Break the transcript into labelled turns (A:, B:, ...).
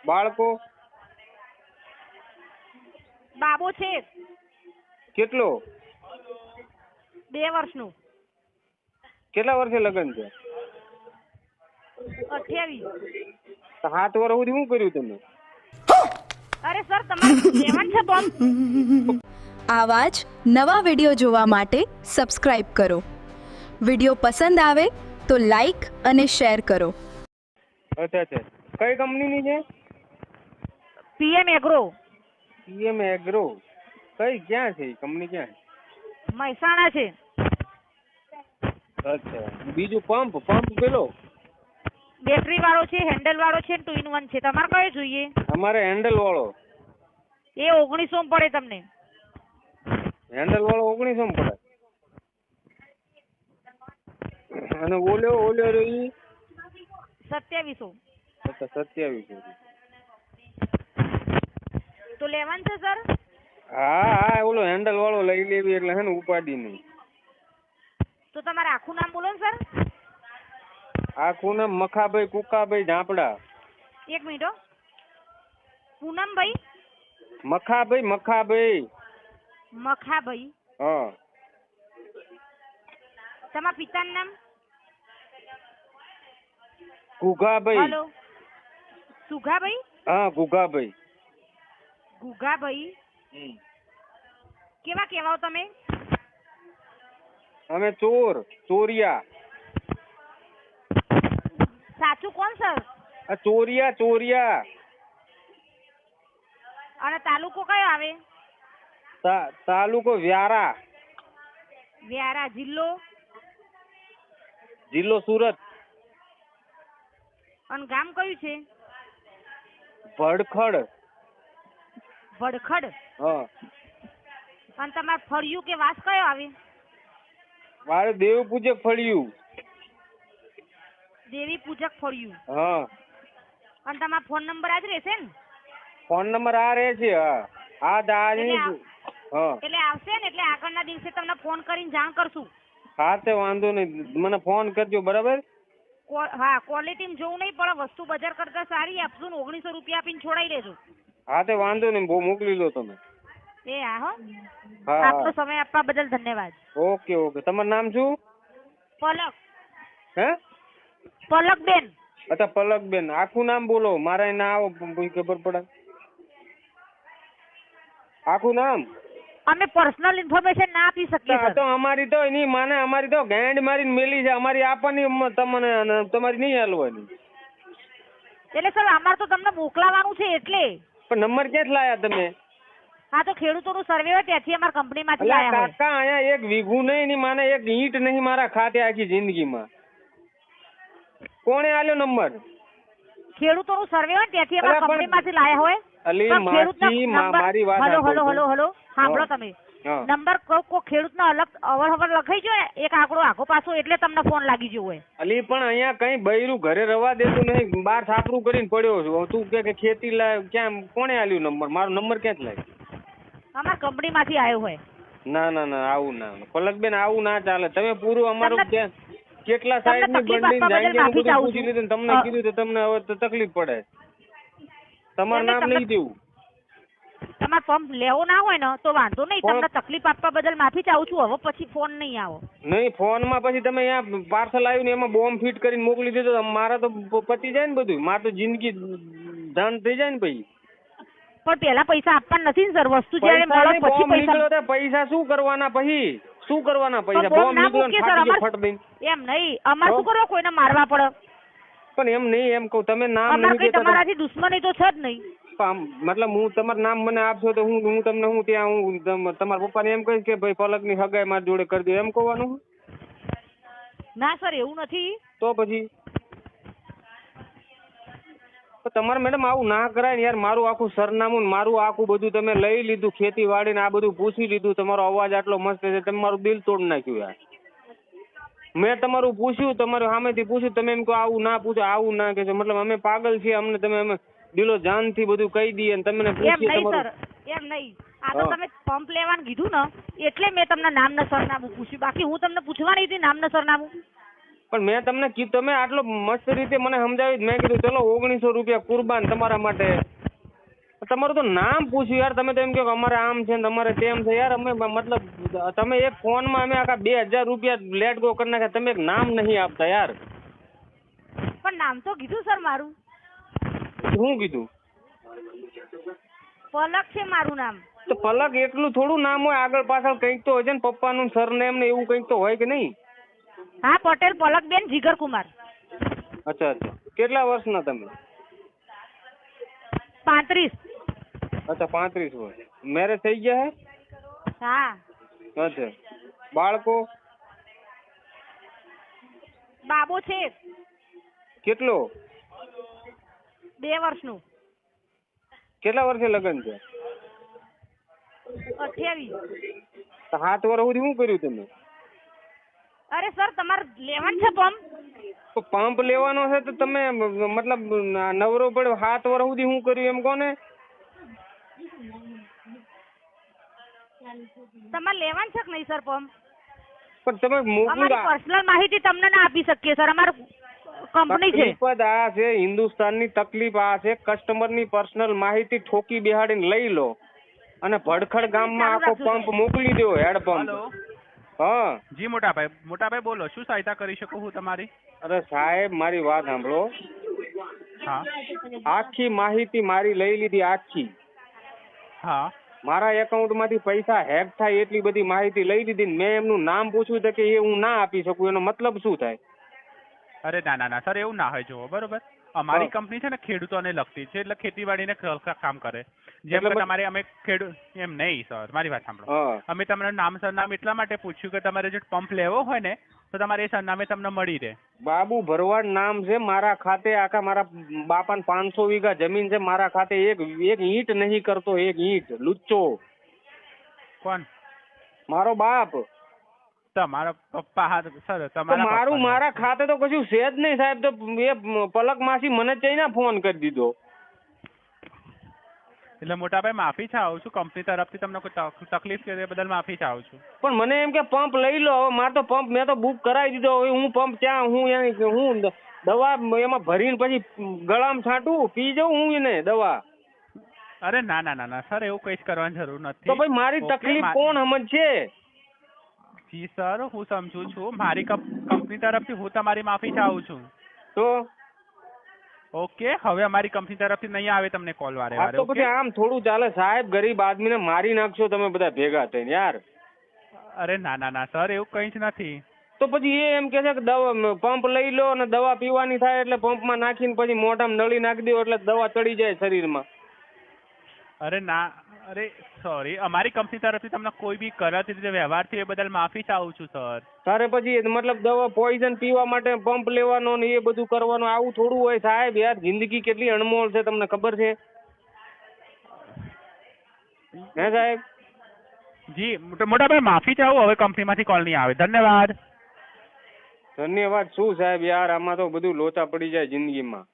A: બાળકો?
B: બાબો છે
A: કેટલો?
B: 2 વર્ષનું.
A: કેટલા વર્ષે લગ્ન છે?
B: 28.
A: 7 વર્ષ સુધી શું કર્યું તમે?
B: અરે સર તમારે લેવાનું છે બોમ્બ?
C: આવા જ નવા વિડીયો જોવા માટે સબસ્ક્રાઇબ કરો. વિડીયો પસંદ આવે તો લાઈક અને શેર કરો.
A: અચ્છા અચ્છા. કઈ કંપનીની છે?
B: PM agro.
A: PM agro. કઈ ક્યાં છે કંપની? ક્યાં?
B: મહેસાણા છે.
A: અચ્છા. બીજું પંપ પેલો
B: બેટરી વાળો છે, હેન્ડલ વાળો છે, 2 in 1 છે. તમારે કયો જોઈએ?
A: અમારે હેન્ડલ વાળો.
B: એ 1900 માં પડે તમને.
A: હેન્ડલ વાળો 1900 માં પડે. અને ઓલો રહી
B: 2700.
A: અચ્છા 2700.
B: તો લેવાનું છે સર?
A: હા ઓલો હેન્ડલ વાળો લઈ લેવી એટલે હે ને ઉપાડી નહીં.
B: તો તમારે આખું નામ બોલો ને સર.
A: આખું નામ મખાભાઈ કુકાભાઈ ઝાપડા.
B: 1 મિનિટ હો. પૂનમભાઈ?
A: મખાભાઈ.
B: મખાભાઈ.
A: હા.
B: તમારા પિતાનું નામ?
A: ગુગાભાઈ.
B: હેલો. સુગાભાઈ?
A: હા ગુગાભાઈ.
B: ગુગાભાઈ. કેવા કેવાઓ તમે?
A: અમે ચોરિયા.
B: સાચું કોણ સર?
A: ચોરિયા.
B: અને તાલુકો કયો આવે?
A: તાલુકો વ્યારા. જિલ્લો સુરત.
B: અને ગામ કયું છે?
A: ભડખડ. હા.
B: અને તમારે ફળિયું કે વાસ કયો આવે?
A: મારે દેવ પૂજક ફળિયું.
B: દેવી પૂજક ફળિયું.
A: હા.
B: અને તમારો ફોન નંબર આજ રહેશે ને?
A: ફોન નંબર આ રહે છે. હા
B: એટલે આવશે ને એટલે આગળના દિવસે તમને ફોન કરીને જાણ કરશું.
A: હા તે વાંધો નહીં, મને ફોન કરજો બરાબર.
B: હા, ક્વોલિટી જોવું નહીં પડે, વસ્તુ બજાર કરતા સારી આપશું ને 1900 રૂપિયા આપીને છોડાઈ દેજો.
A: હા તે વાંધો નહીં, બહુ મોકલી લો તમે.
B: એ હા હો.
A: હા.
B: આપનો સમય આપવા બદલ ધન્યવાદ.
A: ઓકે. તમારું નામ શું?
B: પલક.
A: હે?
B: પલકબેન.
A: અચ્છા પલકબેન. આખું નામ બોલો, મારા ના આવો ખબર પડે. આખું નામ?
B: અમે પર્સનલ ઇન્ફોર્મેશન ના આપી શકીએ.
A: તો અમારી તો એની માને અમારી તો ગાંડ મારીને મેલી છે. અમારી આપવાની તમને, તમારી નહીં હાલવાની.
B: એટલે સર અમારે તો તમને મોકલાવાનું છે એટલે.
A: પણ નંબર ક્યાંથી લાયા તમે?
B: હા તો ખેડૂતોનું સર્વે હોય ત્યાંથી અમારી કંપનીમાંથી લાયા હોય.
A: કાકા અહીંયા 1 વીઘું નહીં એની માને 1 ઈંટ નહીં મારા ખાતે આખી જિંદગીમાં. કોણે આલ્યો નંબર?
B: ખેડૂતોનું સર્વે હોય ત્યાંથી અમારી કંપનીમાંથી લાયા હોય.
A: મારી વાત
B: હલો સાંભળો તમે. નંબર કોઈ ખેડૂતનો અલગ અવર લખાઈ ગયો એક આંકડો આખો પાછો એટલે તમને ફોન લાગી ગયો હોય.
A: અલી પણ અહીંયા કઈ બૈરું ઘરે રવા દેતું નહીં, બાર છાપરું કરીને પડ્યો છું. તું કે ખેતી લાય ક્યાં? કોણે આલ્યું નંબર? મારો નંબર ક્યાંથી લાગ્યો?
B: અમારી કંપનીમાંથી આવ્યો હોય.
A: ના આવું ના પલકબેન, આવું ના ચાલે. તમે પૂરું અમારું કેટલા સાહેબ ની બંડી જાય પૂછી લીધું, તમને કીધું તો તમને હવે તો તકલીફ પડે. તમારું નામ નહીં દેવું.
B: તમારે પંપ લેવો ના હોય ને તો વાંધો નહીં, તમને તકલીફ આપવા બદલ માફી ચાહું છું. હવે પછી ફોન નહીં આવો. નહીં,
A: ફોન માં પછી તમે અહીંયા પાર્સલ આવ્યું ને એમાં બોમ્બ ફિટ કરીને મોકલી દીધો, મારા તો પતી જાય ને બધું. મારે તો જિંદગી જાન થઈ જાય ને પછી.
B: પણ પેલા પૈસા આપવા નથી ને સર, વસ્તુ જયારે મળે પછી પૈસા.
A: પૈસા શું કરવાના પછી? બોમ્બ નીકળ્યો ફટ દઈને.
B: એમ નહીં, અમારે શું કરવા કોઈને મારવા પડે?
A: પણ એમ નહીં, એમ કહું તમે નામ નહીં,
B: તમારાથી દુશ્મની તો છે જ નહીં.
A: મતલબ હું તમારું નામ મને આપશો તો હું તમને હું ત્યાં હું તમારા પપ્પાને એમ કહીશ કે ભાઈ પલકની હગાઈ મારી જોડે કરી દો, એમ કહેવાનું?
B: ના સર એવું નથી.
A: તો પછી તમારે મેડમ આવું ના કરાય ને યાર. મારું આખું સરનામું મારું આખું બધું તમે લઈ લીધું, ખેતીવાડી ને આ બધું પૂછી લીધું. તમારો અવાજ આટલો મસ્ત છે, તમે મારું દિલ તોડ નાખ્યું યાર. મેં તમારું પૂછ્યું, તમારું સામેથી પૂછ્યું, તમે એમ કહો આવું ના પૂછો, આવું ના કહેશો. મતલબ અમે પાગલ છીએ, અમને તમે અમે દિલો જાન થી બધું કહી દઈએ ને તમને પૂછીએ.
B: એમ નહીં, આ તો તમે પંપ લેવાનું કીધું ને એટલે મેં તમને નામ ને સરનામું પૂછ્યું. બાકી હું તમને પૂછવાની હતી નામ ને સરનામું.
A: પણ મેં તમને કીધું, તમે આટલો મસ્ત રીતે મને સમજાવી, મેં કીધું ચલો 1900 રૂપિયા કુરબાન તમારા માટે. તમારું તો નામ પૂછ્યું યાર, તમે તો એમ કહો કે અમારે આમ છે ને તમારે તેમ છે યાર. અમે મતલબ તમે એક ફોનમાં અમે આખા 2000 રૂપિયા લેટ ગો કરી નાખ્યા, તમે એક નામ નહીં આપતા યાર.
B: પણ નામ તો કીધું સર મારું.
A: શું કીધું?
B: પલક છે મારું નામ.
A: તો પલક એટલું થોડું નામ હોય, આગળ પાછળ કંઈક તો હોય છે ને, પપ્પાનું સરનેમ ને એવું કંઈક તો હોય કે નહીં?
B: હા, પટેલ પલકબેન જીગરકુમાર.
A: અચ્છા અચ્છા. કેટલા વર્ષના તમે?
B: 35.
A: અચ્છા 35 વર્ષ. મેરેજ થઈ ગયા હે?
B: હા.
A: અચ્છા. બાળકો?
B: બાબો છે.
A: કેટલો?
B: 2 વર્ષનું.
A: કેટલા વર્ષે લગ્ન છે?
B: 28.
A: 7 વર્ષ સુધી શું કર્યું તમે?
B: અરે સર, તમારે લેવાનું છે પંપ?
A: તો પંપ લેવાનો છે તો તમે મતલબ નવરો પડ્યો 7 વર્ષ સુધી શું કર્યું એમ કોને?
B: તમારે લેવાનું છે કે નહીં સર પંપ?
A: પણ તમે
B: અમારી પર્સનલ માહિતી તમને ના આપી શકીએ સર, અમારું કંપની છે.
A: તકલીફ આ છે, હિન્દુસ્તાનની તકલીફ આ છે, કસ્ટમરની પર્સનલ માહિતી ઠોકી બેહાડીને લઈ લો અને ભડખડ ગામમાં આખો પંપ મોકલી દો, હેડ પંપ. હા
D: જી મોટાભાઈ બોલો, શું સહાયતા કરી શકું હું તમારી?
A: અરે સાહેબ મારી વાત સાંભળો.
D: હા.
A: આખી માહિતી મારી લઈ લીધી, આખી.
D: હા.
A: મારા એકાઉન્ટ માંથી પૈસા હેક થાય એટલી બધી માહિતી લઈ લીધી. મેં એમનું નામ પૂછ્યું તો કે એ હું ના આપી શકું. એનો મતલબ શું થાય?
D: અરે ના સર, એવું ના હોય. જુઓ, બરોબર, અમારી કંપની છે ને ખેડૂતોને લગતી છે, એટલે ખેતીવાડીને કામ કરે. જેમ કે તમારે અમે ખેડૂત એમ નહીં સર, મારી વાત સાંભળો. અમે તમને નામ સરનામ એટલા માટે પૂછ્યું કે તમારે જો પંપ લેવો હોય ને તો તમારે એ સરનામે તમને મળી રહે.
A: બાબુ ભરવાડ નામ છે મારા ખાતે. આખા મારા બાપાને 500 વીઘા જમીન છે. મારા ખાતે એક ઈંટ નહીં કરતો, એક ઈંટ. લુચ્ચો.
D: કોણ?
A: મારો બાપ.
D: તમારા પપ્પા? સર તમારા
A: મારું મારા ખાતે તો કશું છે જ નહીં સાહેબ. તો એ પલક માસી મને ચઈને ફોન કરી દીધો.
D: એટલે મોટાભાઈ માફી ચાહું છું, કંપની તરફથી તમને કોઈ તકલીફ કે બદલ માફી ચાહું છું.
A: પણ મને એમ કે પંપ લઈ લો. હવે મારે તો પંપ મેં તો બુક કરાવી દીધો. હવે હું પંપ ત્યાં હું દવા એમાં ભરીને પછી ગળામાં છાંટું પી જાઉં હું એને દવા?
D: અરે ના સર, એવું કઈ જ કરવાની જરૂર નથી.
A: તો ભાઈ મારી તકલીફ કોણ સમજશે?
D: જી સર, હું સમજુ છું. મારી કંપની તરફથી હું તમારી માફી ચાહું છું.
A: તો
D: ઓકે, હવે અમારી કંપની તરફથી નહીં આવે તમને કોલ વારે વારે.
A: તો પછી આમ થોડું ચાલે સાહેબ? ગરીબ આદમીને મારી નાખશો તમે બધા ભેગા થઈને યાર.
D: અરે ના સર, એવું કઈ જ નથી.
A: તો પછી એ એમ કે છે કે દવા પંપ લઈ લો અને દવા પીવાની થાય એટલે પંપમાં નાખીને પછી મોઢામાં નળી નાખી દો એટલે દવા ચડી જાય શરીરમાં.
D: અરે સોરી, અમારી કંપની તરફથી તમને કોઈ બી ગલત રીતે વ્યવહાર થયો એ બદલ માફી ચાહું છું સર.
A: તારે પછી મતલબ દવા પોઈઝન પીવા માટે પંપ લેવાનો ને એ બધું કરવાનું, આવું થોડું હોય સાહેબ યાર? જિંદગી કેટલી અણમોલ છે તમને ખબર છે? હે સાહેબ?
D: જી મોટાભાઈ માફી ચાહું, હવે કંપનીમાંથી કોલ નહીં આવે. ધન્યવાદ.
A: ધન્યવાદ શું સાહેબ યાર? આમાં તો બધું લોચા પડી જાય જિંદગીમાં.